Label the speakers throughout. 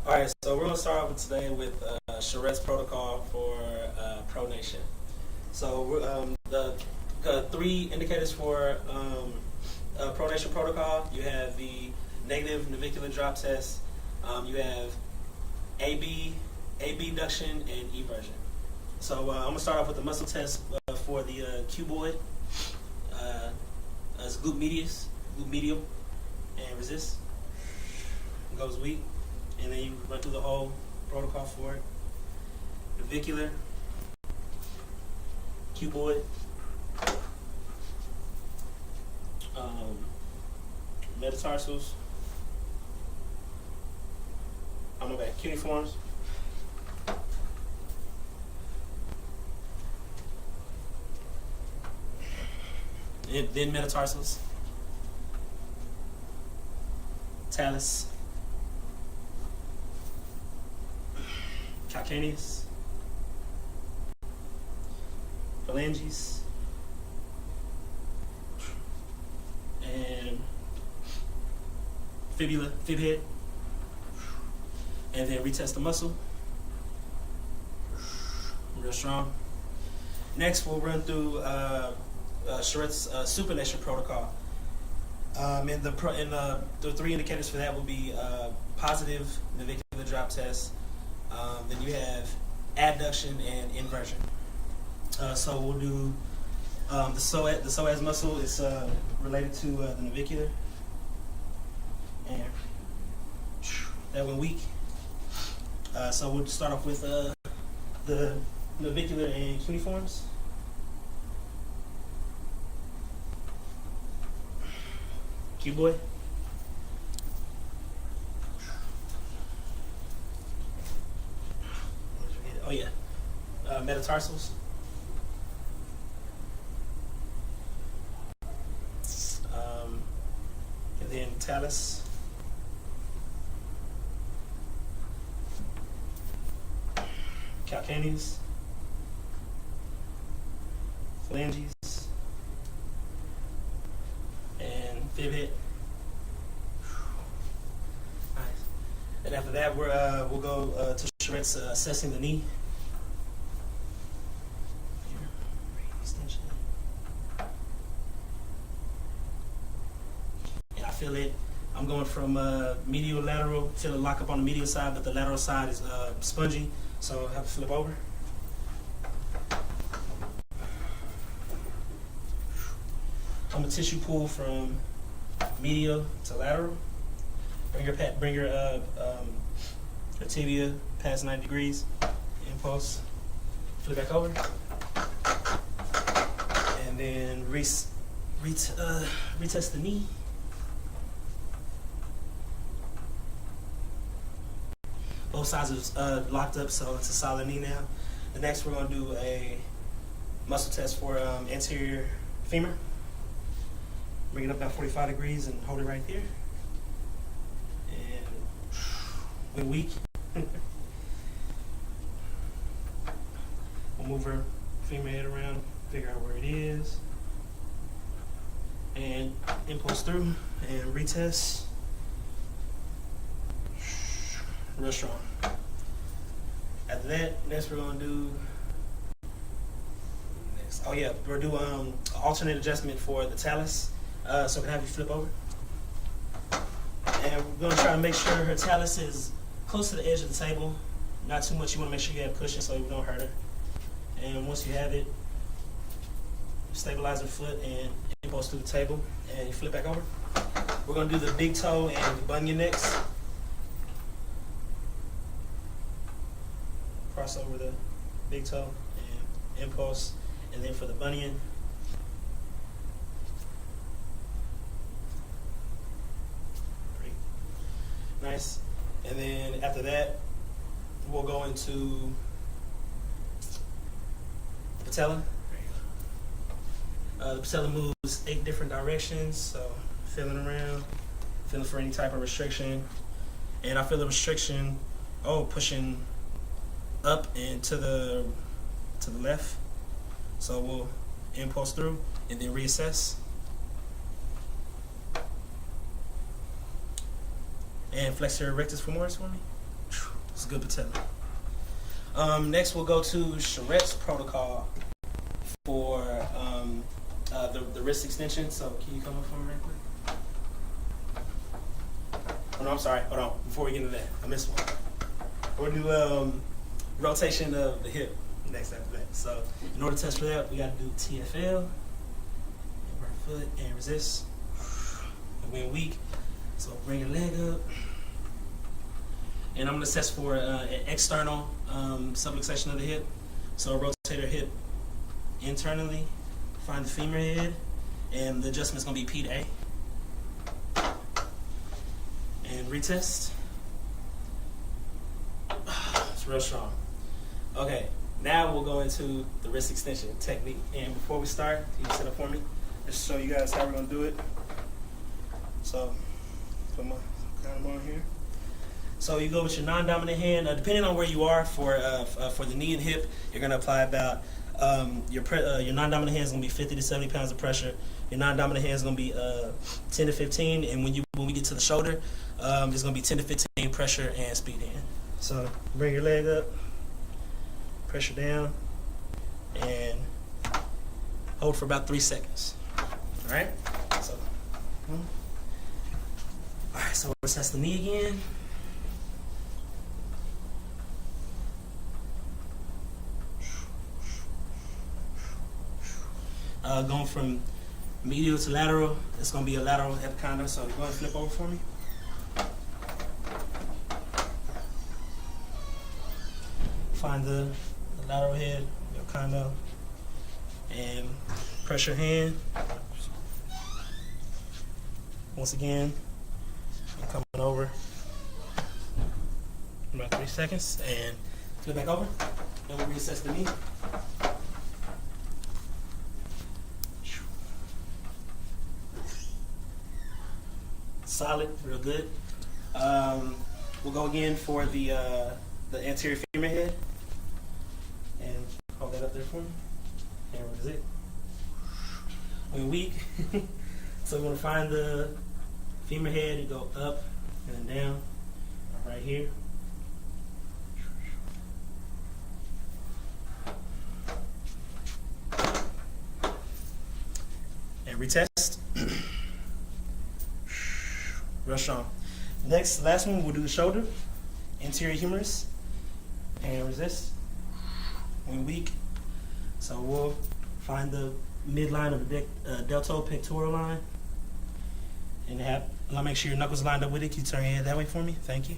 Speaker 1: Alright, so we're going to start off today with Charette's protocol for pronation. So the three indicators for pronation protocol, you have the negative navicular drop test, you have AB abduction, and eversion. So I'm going to start off with the muscle test for the cuboid, as glute medial, and resist. Goes weak. And then you run through the whole protocol for it. Navicular, cuboid, metatarsals, cuneiforms, and then metatarsals, talus, calcaneus, phalanges, and fibula, fib head, and then retest the muscle. Real strong. Next, we'll run through Charette's supination protocol. The three indicators for that will be positive navicular drop test. Then you have abduction and inversion. So we'll do the psoas muscle is related to the navicular, and that went weak. So we'll start off with the navicular and cuneiforms. Cuboid. Oh yeah, metatarsals, and then talus, calcaneus, phalanges, and fib head. Nice. And after that, we'll go to Charette's assessing the knee. And I feel it. I'm going from medial lateral till it lock up on the medial side, but the lateral side is spongy, so I have to flip over. I'm gonna tissue pull from medial to lateral. Bring your tibia past 90 degrees. Impulse. Flip back over. And then retest the knee. Both sides are locked up, so it's a solid knee now. The next, we're going to do a muscle test for anterior femur. Bring it up about 45 degrees and hold it right there. And we're weak. We'll move her femur head around, figure out where it is, and impulse through and retest. Real strong. After that, next we're gonna do we'll do alternate adjustment for the talus. So can I have you flip over? And we're gonna try to make sure her talus is close to the edge of the table. Not too much. You wanna make sure you have cushion so you don't hurt her. And once you have it, stabilize her foot and impulse through the table, and you flip back over. We're gonna do the big toe and the bunion next. Cross over the big toe and impulse, and then for the bunion, great, nice. And then after that, we'll go into the patella. The patella moves 8 different directions, so feeling around, feeling for any type of restriction, and I feel the restriction, pushing up and to the left. So we'll impulse through and then reassess. And flex your rectus femoris for me. It's a good patella. Next, we'll go to Charrette's protocol for the wrist extension. So, can you come up for me right quick? Oh, no, I'm sorry. Hold on. Before we get into that, I missed one. We'll do rotation of the hip next after that. So, in order to test for that, we got to do TFL, right foot, and resist. And when weak, so bring your leg up. And I'm going to test for an external subluxation of the hip. So rotate our hip internally, find the femur head, and the adjustment is going to be P to A. And retest. It's real strong. Okay, now we'll go into the wrist extension technique. And before we start, you can sit up for me. Just show you guys how we're going to do it. So, put my kind of on here. So you go with your non-dominant hand. Depending on where you are for the knee and hip, you're going to apply about your non-dominant hand is going to be 50 to 70 pounds of pressure. Your non-dominant hand is going to be 10 to 15, and when we get to the shoulder, it's going to be 10 to 15 pressure and speed hand. So bring your leg up, pressure down, and hold for about 3 seconds. All right. So, all right. So let's test the knee again. Going from medial to lateral, it's going to be a lateral epicondylar. So go ahead and flip over for me. Find the lateral head, epicondylar, and press your hand. Once again, I'm coming over about 3 seconds, and flip back over, and we'll reassess the knee. Solid, real good. We'll go again for the anterior femur head, and hold that up there for me. And resist. When weak, so we're gonna find the femur head and go up and then down, right here. And retest. Real strong. Last one, we'll do the shoulder, anterior humerus, and resist. When weak, so we'll find the midline of the deltoid-pectoral line, and make sure your knuckles lined up with it. Can you turn your head that way for me? Thank you.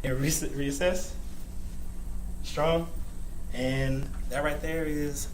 Speaker 1: And reassess. Strong. And that right there is